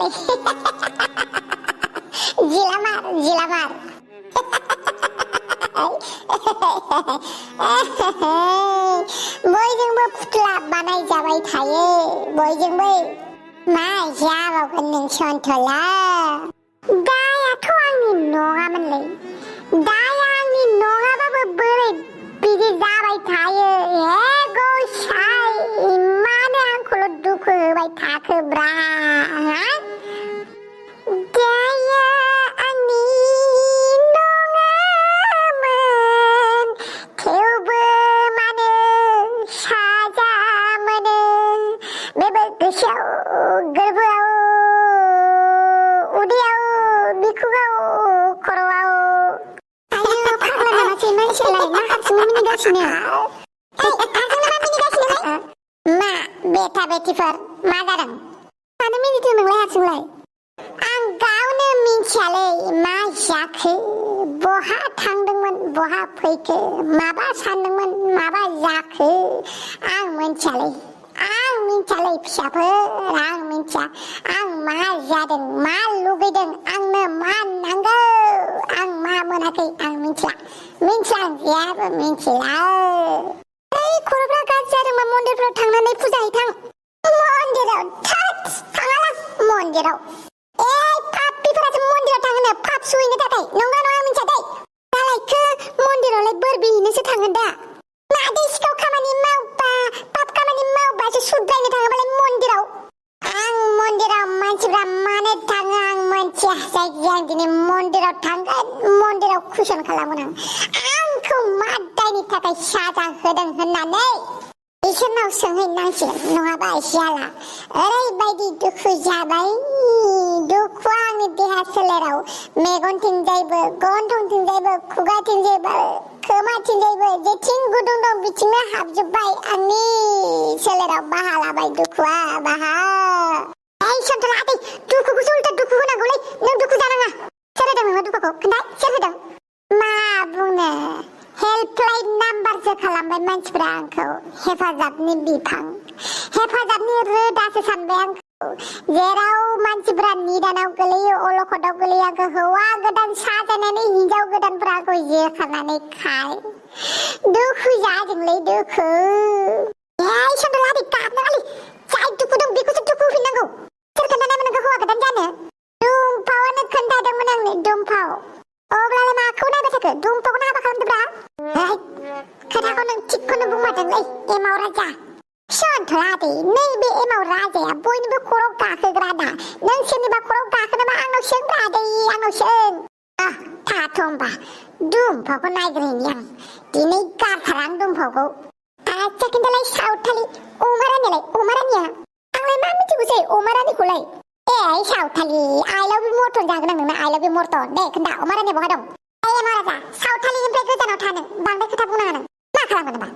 मारलै जिला मार बयजोंबो फुथुला बानाय जाबाय थायो बयजोंबो मा जाबावगोन नों सन्थला दायाथ' आंनि नङामोनलै दाया आंनि नङाबाबो बोरै बिदि जाबाय थायो गसाइ मानो आंखौल' दुखु होबाय थाखोब्रा दाया आंनि नङामोन थेवबो मानो साजा मोनो बेबो गोसोआव गोरबोआव उदैयाव बिखुङाव खर'आव आयु फाग्ला नामासै मानसियालाय मा हारसिङै मिनिगासिनो मा बेथा बेथिफोर मा जादों मानो मिनिदों नोंलाय हारसिंलाय आं गावनो मिन्थियालै मा जाखो बहा थांदोंमोन बहा फैखो माबा सानदोंमोन माबा जाखो आं मिन्थियालै फिसाफोर आं मिन्थिया आं मा जादों मा लुगैदों आंनो मा नांगौ आं मा मोनाखै आं मिन्थिया जेबो मिन्थिला खर'फ्रा गाज्रि जादोंबा मन्दिरफ्राव थांनानै फुजा हैथां मन्दिराव थाङालां मन्दिराव पापिफोरासो मन्दिराव थाङोनो पाप सुहैनो थाखाय नंगौ नङा मिन्थिया दै दालायखो मन्दिरावलाय बोर बिहैनोसो थाङो दा मादै सिखाव खामानि मावबा पाप खामानि मावबासो सुद्रायनो थाङोबालाय मन्दिराव मानसिफ्रा मानो थाङो आं मिन्थिया जायखिजाया आं दिनै मन्दिराव थांगोन मन्दिराव कुइसन खालामगोन आंखौ मा दायनि थाखाय साजा होदों होननानै इसोरनाव सोंहैनांसिगोन नङाबा जाला ओरैबायदि दुखु जाबाय दुखुआ आंनि देहा सोलेराव मेगनथिंजायबो गन्थंथिंजायबो खुगाथिंजायबो खोमाथिंजायबो जेथिं गुदुं दं बिथिंनो हाबजोब्बाय आंनि सोलेराव बाहा लाबाय दुखुआ बाहा सन्थला आदै दुखुखौसो उल्था दुखु होनांगौलै नों दुखु जानाङा सोर होदों नोंनो दुखुखौ खोन्था सोर होदों मा बुंनो हेल्पलाइन नाम्बारसो खालामबाय मानसिफ्रा आंखौ हेफाजाबनि बिफां हेफाजाबनि रोदासो सानबाय आंखौ जेराव मानसिफ्रा निदानाव गोलैयो अलखदाव गोलैयो आंखौ हौवा गोदान साजायनानै हिनजाव गोदानफ्रा आंखौ जेखानानै खाय दुखु जादोंलै दुखु सन्थला आदै गाबनाङालै जाय दुखु दं बेखौसो दुखु होफिननांगौ सोर खोन्थानायमोन नोंखौ हौवा गोदान जानो दुमफावानो खोन्थादोंमोन आंनो दुमफाव अब्लालाय माखौ नायबाय थाखो दुमफावखौनो हाबा खालामदोब्रा खोथाखौ नों थिगखौनो बुंमारदोंलै एमाव राजा सन्थला आदै नैबे एमाव राजाया बयनिबो खर'आव गाखोग्रा दा नों सोरनिबा खर'आव गाखोनोबा आंनाव सोंब्रा आदै आंनाव सों थाथ' होमबा दुमफावखौ नायग्रोनि आं दिनै गारथारा आं दुमफावखौ आच्छा खिन्थालाय सावथालि अमारानिया आंलाय मा मिथिगौसै अमारानिखौलाय सावथालि आइ लाभ इउ मर्टन जागोन आं नोंना आइ लाभ इउ मर्टन दे खोन्था अमारानिया बहा दं एमाव राजा सावथालिनिफ्राय गोजानाव था नों बांद्राय खोथा बुंनाङा नों मा खालामगोन होनबा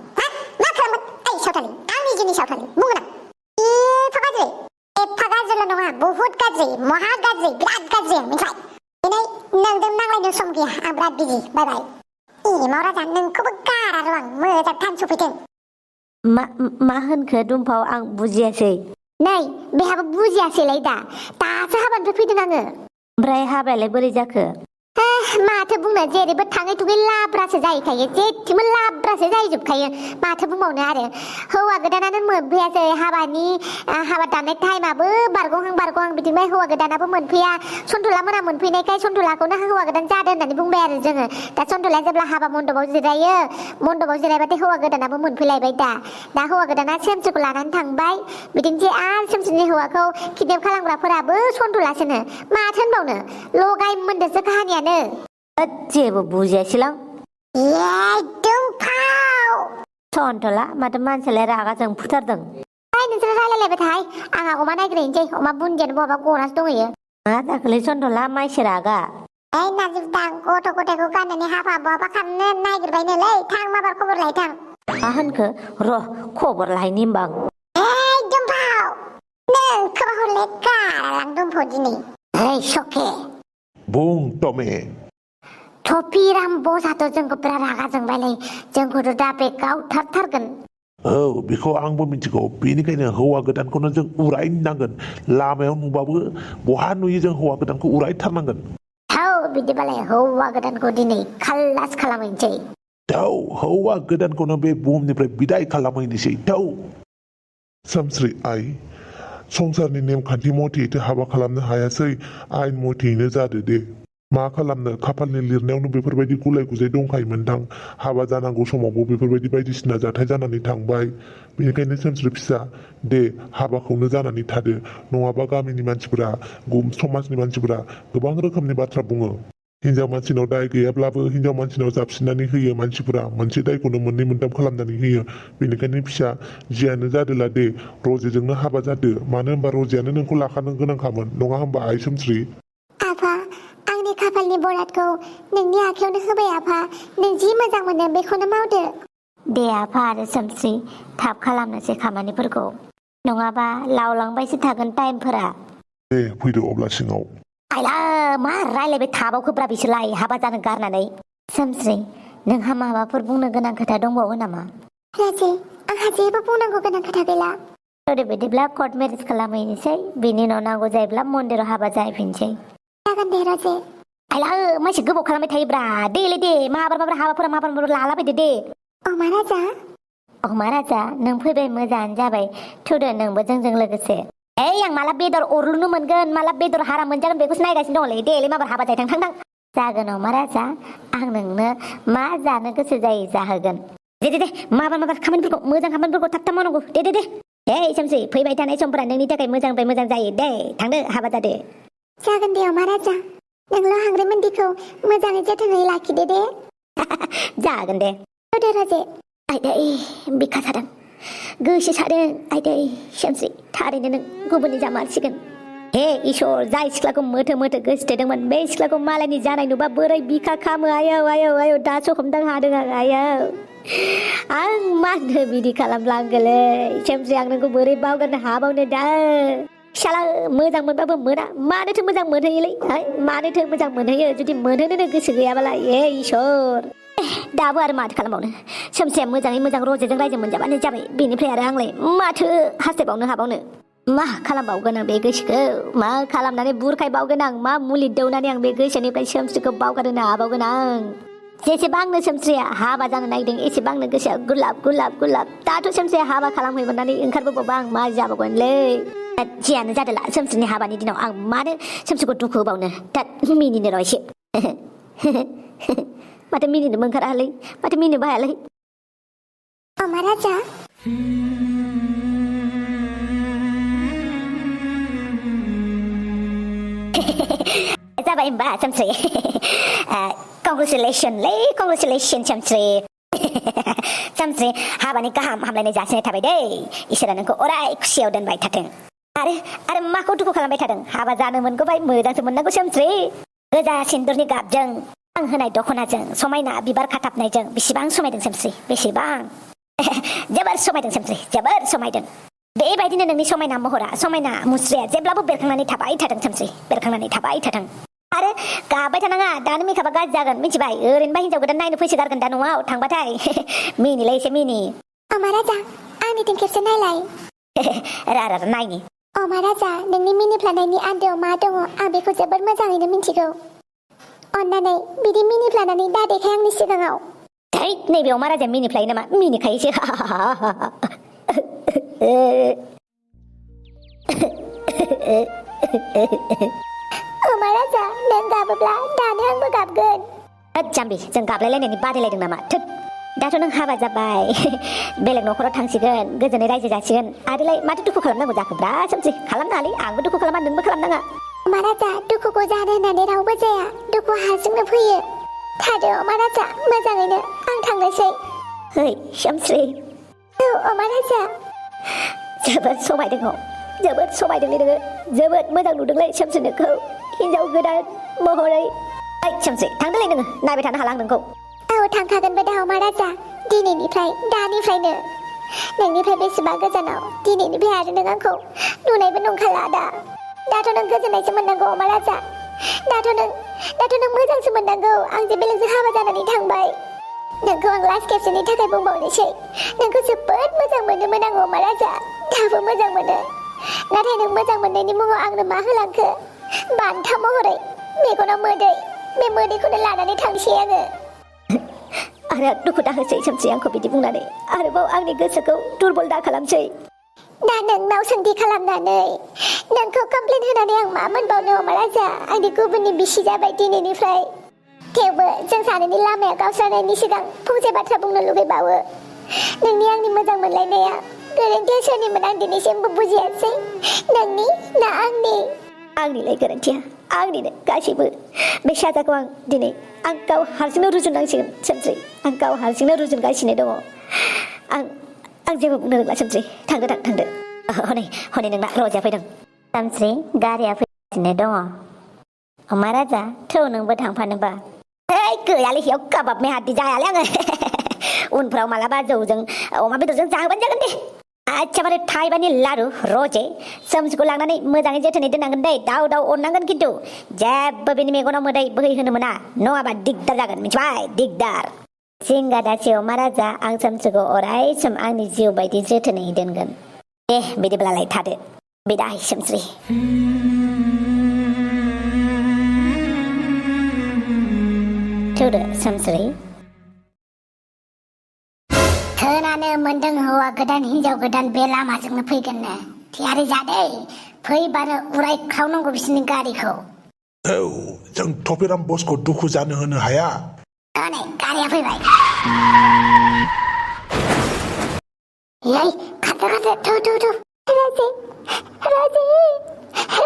मा खालामगोन सावथालि आंनि जिउनि सावथालि बुंगोन आं एफा गाज्रिल' नङा बहुद गाज्रि महा गाज्रि बिराद गाज्रि आं मिथिबाय दिनै नोंजों नांलायनो सम गैया आं बिराद बिजि बाय बाय एमाव राजा नोंखौबो गारा र' आं मोजां टाइम सफैथों मा होनखो दुमफाव आं बुजियासै नै बेहाबो बुजियासैलाय दासो हाबानिफ्राय फैदों आङो ओमफ्राय हाबायालाय बोरै जाखो माथो बुंनो जेरैबो थाङै थुङै लाब्रासो जाहैखायो जेथिंबो लाब्रासो जाहैजोबखायो माथो बुंबावनो आरो हौवा गोदानानो मोनफैयासै हाबा दाननाय टाइमाबो बारग'हां बिदिनो हौवा गोदानाबो मोनफैया सन्थला मोना मोनफैनायखाय सन्थलाखौनो हौवा गोदान जादों होननानै बुंबाय आरो जोङो दा सन्थलाया जेब्ला हाबा मन्दपाव जिरायबाथाय हौवा गोदानाबो मोनफैलायबाय दा हौवा गोदाना सोमसोखौ लानानै थांबाय बिदिनोसै आरो सोमसोनि हौवाखौ किडनेप खालामग्राफोराबो सन्थलासोनो माथो होनबावनो लगाय मोनदोंसो काहानियानो जेबो बुजियासैलां सन्थला माथो मानसियालाय रागाजों फुथारदों नोंसोर रायलायलायबाय थाहाय आंहा अमा नायग्रोनोसै अमा बुन्दियानो बहाबा गनासो दंहैयो मा जाखोलै सन्थला माइसि रागा नाजिबदां गथ' गथायखौ गाननानै हाबा बहाबा खालामनो नागिरबायनोलै थां माबार खबर लाय थां मा होनखो र' खबर लाहैनि होमबा आं दुमफाव नों खोमा हरलाय गारालां दुमफाव दिनै सखे बुं टमे थफिराम बसाथ' जोंखौ बिराद रागा जोंबायलै जोंखौथ' दा बे गावथारथारगोन बेखौ आंबो मिथिगौ बेनिखायनो हौवा गोदानखौनो जों उरायनांगोन लामायाव नुबाबो बहा नुयो जों हौवा गोदानखौ उरायथारनांगोन थौ बिदिबालाय हौवा गोदानखौ दिनै खाल्लास खालामहैनोसै थौ हौवा गोदानखौनो बे बुहुमनिफ्राय बिदाय खालामहैनोसै थौ सामस्रि आइ संसारनि नेमखान्थि मथेयैथो हाबा खालामनो हायासै आयेन मथेयैनो जादो दे मा खालामनो खाफालनि लिरनायावनो बेफोरबायदि गुलाय गुजाय दंखायोमोनदां हाबा जानांगौ समावबो बेफोरबायदि बायदिसिना जाथाय जानानै थांबाय बेनिखायनो सामस्रि फिसा दे हाबाखौनो जानानै थादो नङाबा गामिनि मानसिफोरा समाजनि मानसिफोरा गोबां रोखोमनि बाथ्रा बुङो हिनजाव मानसिनाव दाय गैयाब्लाबो हिनजाव मानसिनाव जाबसिननानै होयो मानसिफोरा मोनसे दायखौनो मोननै मोनथाम खालामनानै होयो बेनिखायनो फिसा जियानो जादोला दे रजेजोंनो हाबा जादो मानो होनबा रजेयानो नोंखौ लाखानो गोनांखामोन नङा होनबा आइ सोमस्रि आफा आंनि खाफालनि बरादखौ नोंनि आखायावनो होबाय आफा नों जि मोजां मोनो बेखौनो मावदो दे आफा आरो सोमस्रि थाब खालामनोसै खामानिफोरखौ नङाबा लावलांबायसो थागोन टाइमफोरा दे फैदो अब्ला सिङाव आइला मा रायलायबाय थाबावखोब्रा बिसोरलाय हाबा जानो गारनानै सोमस्रि नोंहा माबाफोर बुंनो गोनां खोथा दंबावो नामा राजे आंहा जेबो बुंनांगौ गोनां खोथा गैला बिदिब्ला कर्ट मेरेज खालामहैनोसै बिनि उनाव नांगौ जायोब्ला मन्दिराव हाबा जाहैफिनसै जागोन दे राजे आइला मानसि गोबाव खालामबाय थायोब्रा देलै दे माबार हाबाफोरा माबार लालाबायदो दे अमा राजा अमा राजा नों फैबाय मोजाङानो जाबाय थुदो नोंबो जोंजों लोगोसे आं माला बेदर अरलुनो मोनगोन माला बेदर हारा मोनजागोन बेखौसो नायगासिनो दंलै देलै माबार हाबा जाहैथां थां जागोन अमा राजा आं नोंनो मा जानो गोसो जायो जाहोगोन दे माबार खामानिफोरखौ मोजां खामानिफोरखौ थाब थाब मावनांगौ दे सोमसै फैबाय थानाय समफोरा नोंनि थाखाय मोजांनिफ्राय मोजां जायो दे थांदो हाबा जादो जागोन दे अमा राजा नोंल' हांग्रिमोन्दिखौ मोजाङै जोथोनै लाखिदो दे जागोन दे दे राजे आइदै बिखा सादों गोसो सादों आइदै सोमस्रि थारैनो नों गुबुननि जामारसिगोन हे इसोर जाय सिख्लाखौ मोथो गोसोथोदोंमोन बे सिख्लाखौ मालायनि जानाय नुबा बोरै बिखा खामो आयौ दासो हमदां हादों आयौ आं मानो बिदि खालामलांगोलै सोमस्रि आं नोंखौ बोरै बावगारनो हाबावनो दा फिसाला मोजां मोनबाबो मोना मानोथो मोजां मोनहैयोलै मानोथो मोजां मोनहैयो जुदि मोनहोनोनो गोसो गैयाबालाय इसोर दाबो आरो माथो खालामबावनो सोमस्रिया मोजाङै मोजां रजेजों रायजो मोनजाबानो जाबाय बेनिफ्राय आरो आंलाय माथो हास्थायबावनो हाबावनो मा खालामबावगोन आं बे गोसोखौ मा खालामनानै बुरखायबावगोन आं मा मुलि दौनानै आं बे गोसोनिफ्राय सोमस्रिखौ बावगारहोनो हाबावगोन आं जेसेबांनो सोमस्रिया हाबा जानो नागिरदों एसेबांनो गोसोआ गुलाब दाथ' सोमस्रिया हाबा खालामहैमोननानै ओंखारबोबावबा आं मा जाबावगोनलै जियानो जादोला सोमस्रिनि हाबानि दिनाव आं मानो सोमस्रिखौ दुखु होबावनो दा मिनिनो र' एसे माथो मिनिनोबो ओंखारालै माथो मिनिनोबो हायालै अमा राजा जाबाय होमबा सोमस्रि कंग्रेचुलेसन सोमस्रि सोमस्रि हाबानि गाहाम हामलायनाय जासिनाय थाबाय दै इसोरा नोंखौ अराय खुसियाव दोनबाय थाथों आरो माखौ दुखु खालामबाय थादों हाबा जानो मोनगौबाय मोजांसो मोननांगौ सोमस्रि गोजा सिन्दुरनि गाबजों आं होनाय दख'नाजों समायना बिबार खाथाबनायजों बेसेबां समायदों सोमस्रि बेसेबां जोबोर समायदों सोमस्रि जोबोर समायदों बेबायदिनो नोंनि समायना महरा समायना मुस्रिया जेब्लाबो बेरखांनानै थाबाय थाथों सोमस्रि बेरखांनानै थाबाय थाथों आरो गाबबाय थानाङा दानो मेकआपा गाज्रि जागोन मिथिबाय ओरैनोबा हिनजाव गोदान नायनो फैसा गारगोन दा न'आव थांबाथाय मिनिलै एसे मिनि अमा राजा आंनिथिं खेबसे नायलाय रा नायनि अमा राजा नोंनि मिनिफ्लानायनि आन्दोआव मा दङ आं बेखौ जोबोद मोजाङैनो मिथिगौ अन्नानै बिदि मिनिफ्लानानै दा देखाय आंनि सिगाङाव नैबेयाव मा राजाया मिनिफ्लायो नामा मिनिखायोसो अमा राजा नों गाबोब्ला दानो आंबो गाबगोन जाम्बि जों गाबलायलायनायनि बादायलायदों नामा थोद दाथ' नों हाबा जाबाय बेलेग न'खराव थांसिगोन गोजोनै रायजो जासिगोन आरोलाय माथो दुखु खालामनांगौ जाखोब्रा सोमसि खालामनाङालै आंबो दुखु खालामा नोंबो खालामनाङा अमा राजा दुखुखौ जानो होननानै रावबो जाया दुखुआ हारसिंनो फैयो थादो अमा राजा मोजाङैनो आं थांनोसै है सोमस्रि औ अमा राजा जोबोद समायदोंलै नोङो जोबोद मोजां नुदोंलै सोमस्रि नोंखौ हिनजाव गोदान महरै सोमस्रि थांदोलै नोङो नायबाय थानो हाला आं नोंखौ औ थांखागोनबो दा अमा राजा दिनैनिफ्राय दानिफ्रायनो नोंनिफ्राय बेसेबा गोजानाव दिनैनिफ्राय आरो नों आंखौ नुनायबो नंखाला दाथ' नों गोजोननायसो मोननांगौ अमा राजा दाथ' नों मोजांसो मोननांगौ आं जे बेलेगजों हाबा जानानै थांबाय नोंखौ आं लास्ट खेबसेनि थाखाय बुंबावनोसै नोंखौ जोबोद मोजां मोनोमोन आं अमा राजा दाबो मोजां मोनो नाथाय नों मोजां मोननायनि मुङाव आंनो मा होलांखो बान्था महरै मेगनाव मोदै बे मोदैखौनो लानानै थांसै आङो आरो दुखु दाहोसै सोमसै आंखौ बिदि बुंनानै आरोबाव आंनि गोसोखौ दुरबल दा खालामसै दा नोंनाव सोंथि खालामनानै नोंखौ कमप्लेन होनानै आं मा मोनबावनो अमा राजा आंनि गुबुननि बिसि जाबाय दिनैनिफ्राय थेवबो जों सानैनि लामाया गावस्रानायनि सिगां फंसे बाथ्रा बुंनो लुगैबावो नोंनि आंनि मोजां मोनलायनाया गोरोन्थिया सोरनिमोन आं दिनैसिमबो बुजियासै नोंनि ना आंनिलाय गोरोन्थिया आंनिनो गासैबो बे साजाखौ आं दिनै आं गाव हारसिंनो रुजुननांसिगोन सोमस्रि आं गाव हारसिंनो रुजुनगासिनो दङ आं जेबो बुंनो रोंला सोमस्रि थांदो हनै नोंना रजाया फैदों सोमस्रि गारिया फैगासिनो दङ अमा राजा थौ नोंबो थांफानोबा गैयालै बेयाव काबाब मेहादि जायालै आङो उनफ्राव मालाबा जौजों अमा बेदरजों जाहोबानो जागोन दे एखेबारे थाइबानि लारु रजे सोमसिखौ लांनानै मोजाङै जोथोनै दोननांगोन दै दाउ अरनांगोन खिन्थु जेबो बेनि मेगनाव मोदै बोहैहोनो मोना नङाबा दिगदार जागोन मिथिबाय दिगदार जिंगा दासे अमा राजा आं सोमसिखौ अराय सम आंनि जिउ बायदि जोथोनै दोनगोन दे बिदिब्लालाय थादो बिदाय सोमस्रि थौदो सोमस्रि खोनानो मोनदों हौवा गोदान हिनजाव गोदान बे लामाजोंनो फैगोननो थियारि जादे फैबानो उरायख्रावनांगौ बिसोरनि गारिखौ औ जों टपेराम बसखौ दुखु जानो होनो हाया नै गारिया फैबाय याय खाथो थौ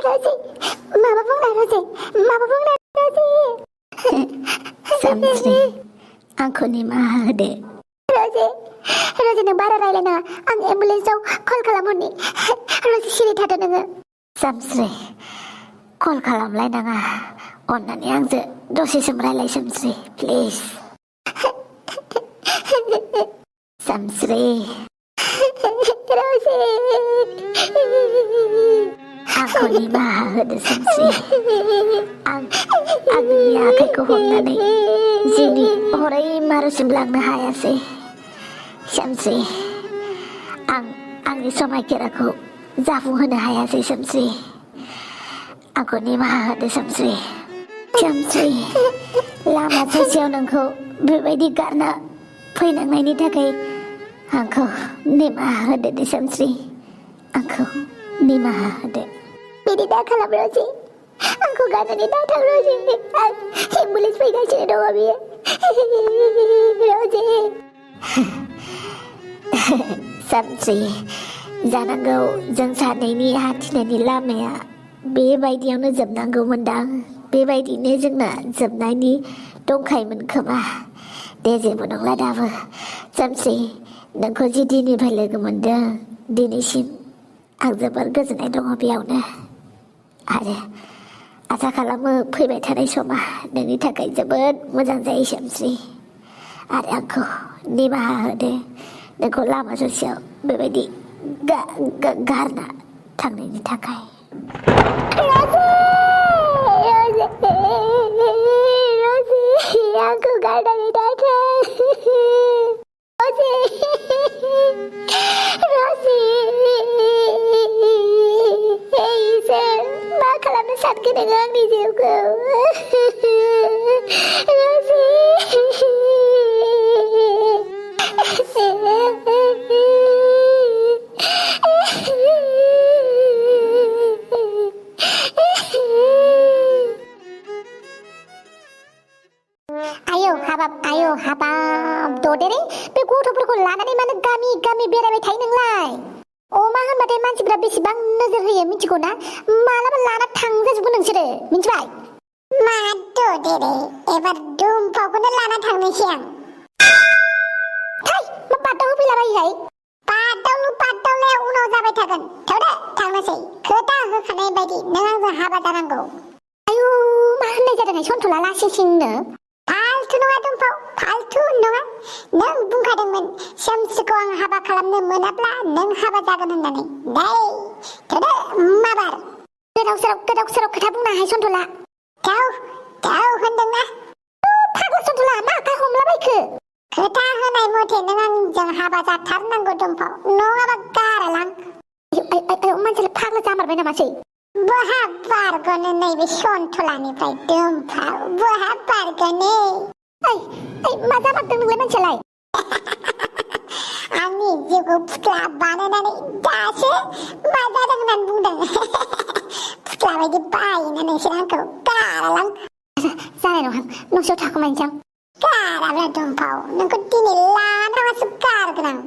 राजे माबा बुंनाय राजे सोमस्रि आंखौ निमाहा होदो राजे नों बारा रायलायनाङा आं एम्बुलेन्सआव कल खालामहरनि राजे सिरि थादो नोङो सोमस्रि कल खालामलायनाङा अन्नानै आंजों दसे सम रायलाय सोमस्रि प्लिज सोमस्रि राजे आंखौ निमाहा होदो सोमस्रि आंनि आखाइखौ हमनानै जिउनि अरायमारुसिम लांनो हायासै सोमस्रि आंनि समायखेराखौ जाफुंहोनो हायासै सोमस्रि आंखौ निमाहा होदो सोमस्रि लामा ससेयाव नोंखौ बेबायदि गारना फैनांनायनि थाखाय आंखौ निमाहा होदो दे सोमस्रि आंखौ निमाहा होदो बिदि दा खालाम रजे आंखौ गारनानै दा थां रजे एम्बुलेन्स फैगासिनो दङ बियो रजे सोमस्रि जानांगौ जों सानैनि हान्थिनायनि लामाया बेबायदियावनो जोबनांगौमोनदां बेबायदिनो जोंना जोबनायनि दंखायोमोन खोमा दे जेबो नंला दाबो सोमस्रि नोंखौ जि दिननिफ्राय लोगो मोनदों दिनैसिम आं जोबोर गोजोननाय दङ बेयावनो आरो आसा खालामो फैबाय थानाय समा नोंनि थाखाय जोबोद मोजां जायो सोमस्रि आरो आंखौ निमाहा होदो नोंखौ लामा ससेयाव बेबायदि गारना थांनायनि थाखाय आंखौ गारनानै दाथां मा खालामनो सानखो नोङो आंनि जिउखौ आयौ हाबाब ददेरे बे गथ'फोरखौ लानानै मानो गामि बेरायबाय थायो नोंलाय अमा होनबाथाय मानसिफ्रा बेसेबां नोजोर होयो मिथिगौ ना मालाबा लाना थांजाजोबो नोंसोरो मिथिबाय मा ददेरे एबार दुमफावखौनो लाना थांनोसै आं थै मा बादाव होफैलाबायोहाय बादावलाया उनाव जाबाय थागोन थौदे थांनोसै खोथा होखानाय बायदि नों आंजों हाबा जानांगौ आयु मा होननाय जादों सन्थ'ला लासिंसिंनो फालथु नङा दुमफाव फालथु नङा नों बुंखादोंमोन सोमस्रिखौ आं हाबा खालामनो मोनाब्ला नों हाबा जागोन होननानै दै थौदे माबार गोदाव सोराव खोथा बुंनो हाय सन्थ'ला थाव होनदोंना फाग्ला सन्थ'ला मा आखाय हमलाबायखो खोथा होनाय मथे नों आंजों हाबा जाथारनांगौ दंफाव नङाबा गारालां मानसिया फाग्ला जामारबाय नामासै बहा बारग'नो नैबे सन्थलानिफ्राय दंफाव बहा बारग'नो मा जामारदों नोंलाय मानसियालाय आंनि जिउखौ फुथ्ला बानायनानै दासो मा जादों होननानै बुंदों फुथ्ला बायदि बायोना नोंसोर आंखौ गारालां जानाय नङा न'सियाव थाखोमायनोसै आं गाराब्ला दंफाव नोंखौ दिनै लानाङासो गारगोन आं